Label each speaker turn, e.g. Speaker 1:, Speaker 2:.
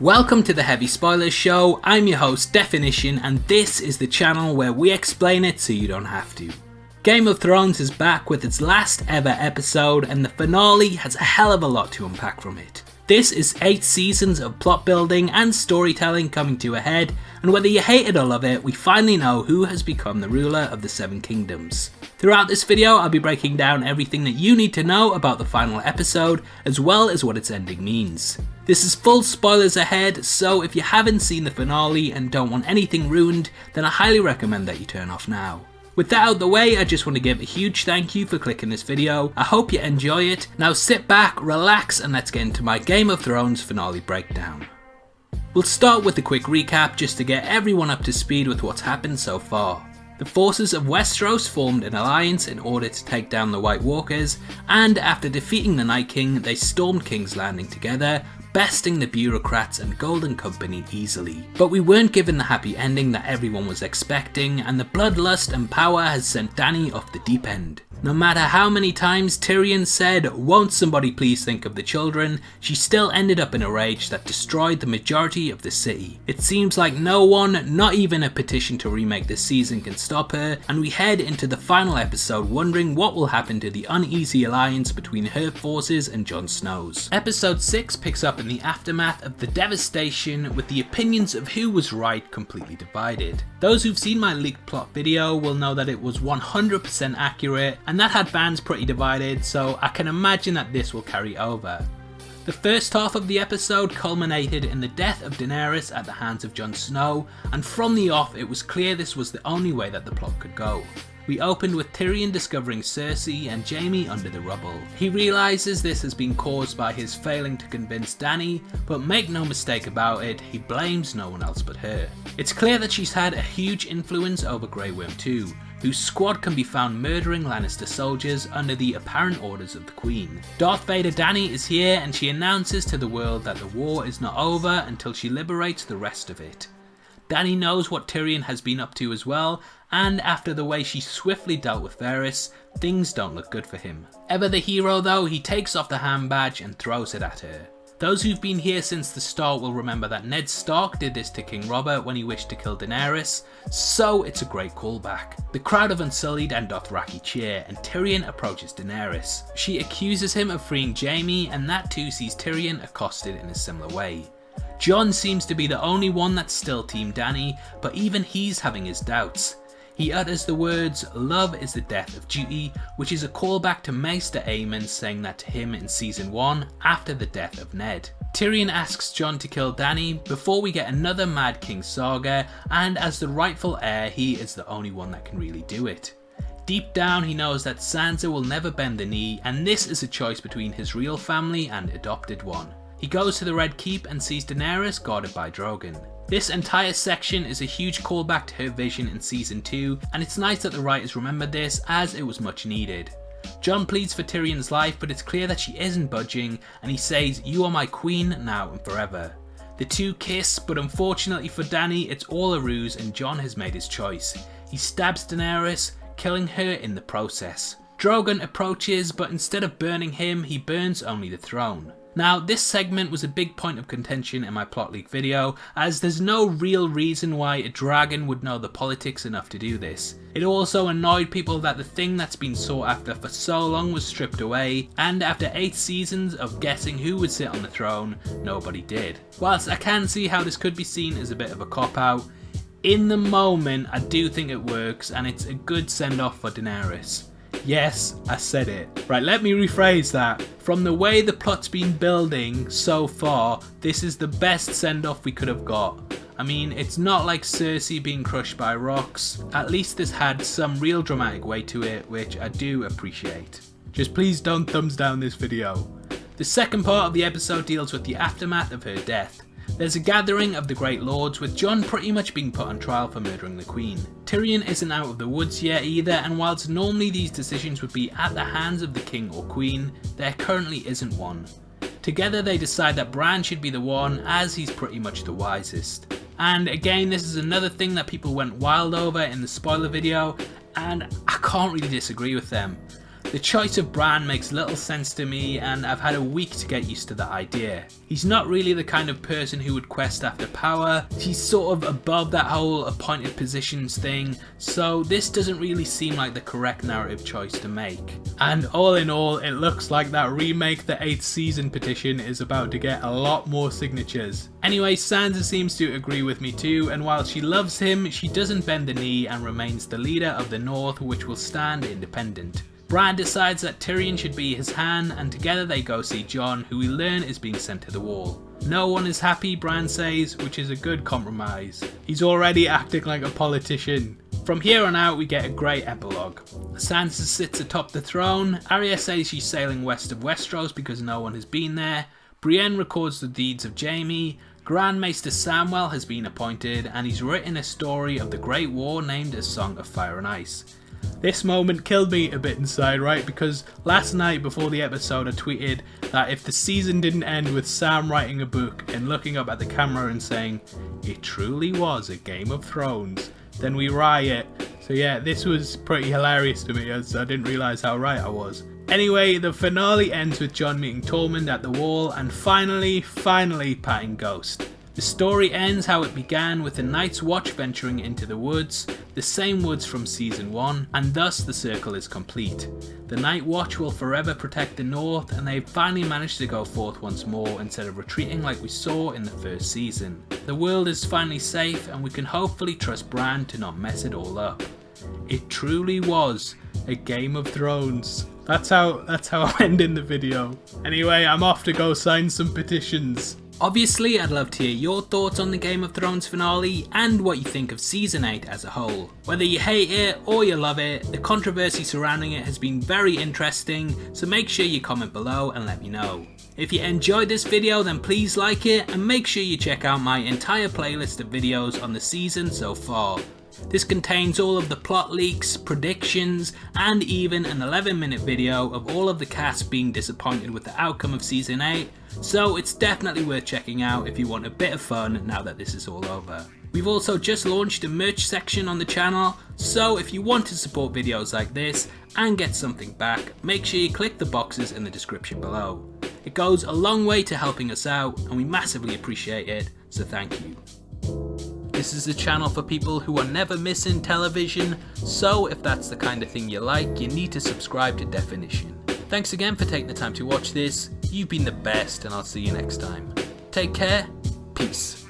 Speaker 1: Welcome to the Heavy Spoilers Show. I'm your host Definition, and this is the channel where we explain it so you don't have to. Game of Thrones is back with its last ever episode, and the finale has a hell of a lot to unpack from it. This is 8 seasons of plot building and storytelling coming to a head, and whether you hate it or love it, we finally know who has become the ruler of the Seven Kingdoms. Throughout this video, I'll be breaking down everything that you need to know about the final episode, as well as what its ending means. This is full spoilers ahead, so if you haven't seen the finale and don't want anything ruined, then I highly recommend that you turn off now. With that out of the way, I just want to give a huge thank you for clicking this video. I hope you enjoy it. Now sit back, relax, and let's get into my Game of Thrones finale breakdown. We'll start with a quick recap just to get everyone up to speed with what's happened so far. The forces of Westeros formed an alliance in order to take down the White Walkers, and after defeating the Night King, they stormed King's Landing together, besting the bureaucrats and Golden Company easily. But we weren't given the happy ending that everyone was expecting, and the bloodlust and power has sent Dany off the deep end. No matter how many times Tyrion said, "Won't somebody please think of the children?" she still ended up in a rage that destroyed the majority of the city. It seems like no one, not even a petition to remake this season, can stop her, and we head into the final episode wondering what will happen to the uneasy alliance between her forces and Jon Snow's. Episode 6 picks up in the aftermath of the devastation, with the opinions of who was right completely divided. Those who've seen my leaked plot video will know that it was 100% accurate, and that had fans pretty divided, so I can imagine that this will carry over. The first half of the episode culminated in the death of Daenerys at the hands of Jon Snow, and from the off it was clear this was the only way that the plot could go. We opened with Tyrion discovering Cersei and Jaime under the rubble. He realises this has been caused by his failing to convince Dany, but make no mistake about it, he blames no one else but her. It's clear that she's had a huge influence over Grey Worm 2, whose squad can be found murdering Lannister soldiers under the apparent orders of the Queen. Darth Vader Dany is here, and she announces to the world that the war is not over until she liberates the rest of it. Dany knows what Tyrion has been up to as well, and after the way she swiftly dealt with Varys, things don't look good for him. Ever the hero though, he takes off the hand badge and throws it at her. Those who've been here since the start will remember that Ned Stark did this to King Robert when he wished to kill Daenerys, so it's a great callback. The crowd of Unsullied and Dothraki cheer, and Tyrion approaches Daenerys. She accuses him of freeing Jaime, and that too sees Tyrion accosted in a similar way. Jon seems to be the only one that's still Team Dany, but even he's having his doubts. He utters the words, "Love is the death of duty," which is a callback to Maester Aemon saying that to him in season 1 after the death of Ned. Tyrion asks Jon to kill Dany before we get another Mad King saga, and as the rightful heir, he is the only one that can really do it. Deep down he knows that Sansa will never bend the knee, and this is a choice between his real family and adopted one. He goes to the Red Keep and sees Daenerys guarded by Drogon. This entire section is a huge callback to her vision in season 2, and it's nice that the writers remembered this as it was much needed. Jon pleads for Tyrion's life, but it's clear that she isn't budging, and he says, "You are my queen now and forever." The two kiss, but unfortunately for Dany, it's all a ruse and Jon has made his choice. He stabs Daenerys, killing her in the process. Drogon approaches, but instead of burning him, he burns only the throne. Now, this segment was a big point of contention in my plot leak video, as there's no real reason why a dragon would know the politics enough to do this. It also annoyed people that the thing that's been sought after for so long was stripped away, and after 8 seasons of guessing who would sit on the throne, nobody did. Whilst I can see how this could be seen as a bit of a cop-out, in the moment I do think it works, and it's a good send-off for Daenerys. Yes, I said it. Right, let me rephrase that. From the way the plot's been building so far, this is the best send-off we could have got. I mean, it's not like Cersei being crushed by rocks. At least this had some real dramatic weight to it, which I do appreciate. Just please don't thumbs down this video. The second part of the episode deals with the aftermath of her death. There's a gathering of the Great Lords, with Jon pretty much being put on trial for murdering the Queen. Tyrion isn't out of the woods yet either, and whilst normally these decisions would be at the hands of the King or Queen, there currently isn't one. Together they decide that Bran should be the one, as he's pretty much the wisest. And again, this is another thing that people went wild over in the spoiler video, and I can't really disagree with them. The choice of Bran makes little sense to me, and I've had a week to get used to the idea. He's not really the kind of person who would quest after power. He's sort of above that whole appointed positions thing, so this doesn't really seem like the correct narrative choice to make. And all in all, it looks like that remake the 8th season petition is about to get a lot more signatures. Anyway, Sansa seems to agree with me too, and while she loves him, she doesn't bend the knee and remains the leader of the North, which will stand independent. Bran decides that Tyrion should be his hand, and together they go see Jon, who we learn is being sent to the Wall. No one is happy, Bran says, which is a good compromise. He's already acting like a politician. From here on out we get a great epilogue. Sansa sits atop the throne, Arya says she's sailing west of Westeros because no one has been there, Brienne records the deeds of Jaime, Grand Maester Samwell has been appointed, and he's written a story of the Great War named A Song of Fire and Ice. This moment killed me a bit inside, right? Because last night before the episode I tweeted that if the season didn't end with Sam writing a book and looking up at the camera and saying, "It truly was a Game of Thrones," then we riot. So yeah, this was pretty hilarious to me as I didn't realise how right I was. Anyway, the finale ends with Jon meeting Tormund at the Wall and finally patting Ghost. The story ends how it began, with the Night's Watch venturing into the woods, the same woods from season 1, and thus the circle is complete. The Night Watch will forever protect the North, and they've finally managed to go forth once more instead of retreating like we saw in the first season. The world is finally safe, and we can hopefully trust Bran to not mess it all up. It truly was a Game of Thrones. That's how I'm ending the video. Anyway, I'm off to go sign some petitions. Obviously, I'd love to hear your thoughts on the Game of Thrones finale and what you think of Season 8 as a whole. Whether you hate it or you love it, the controversy surrounding it has been very interesting, so make sure you comment below and let me know. If you enjoyed this video, then please like it, and make sure you check out my entire playlist of videos on the season so far. This contains all of the plot leaks, predictions, and even an 11-minute video of all of the cast being disappointed with the outcome of Season 8, so it's definitely worth checking out if you want a bit of fun now that this is all over. We've also just launched a merch section on the channel, so if you want to support videos like this and get something back, make sure you click the boxes in the description below. It goes a long way to helping us out, and we massively appreciate it, so thank you. This is a channel for people who are never missing television, so if that's the kind of thing you like, you need to subscribe to Definition. Thanks again for taking the time to watch this, you've been the best, and I'll see you next time. Take care, peace.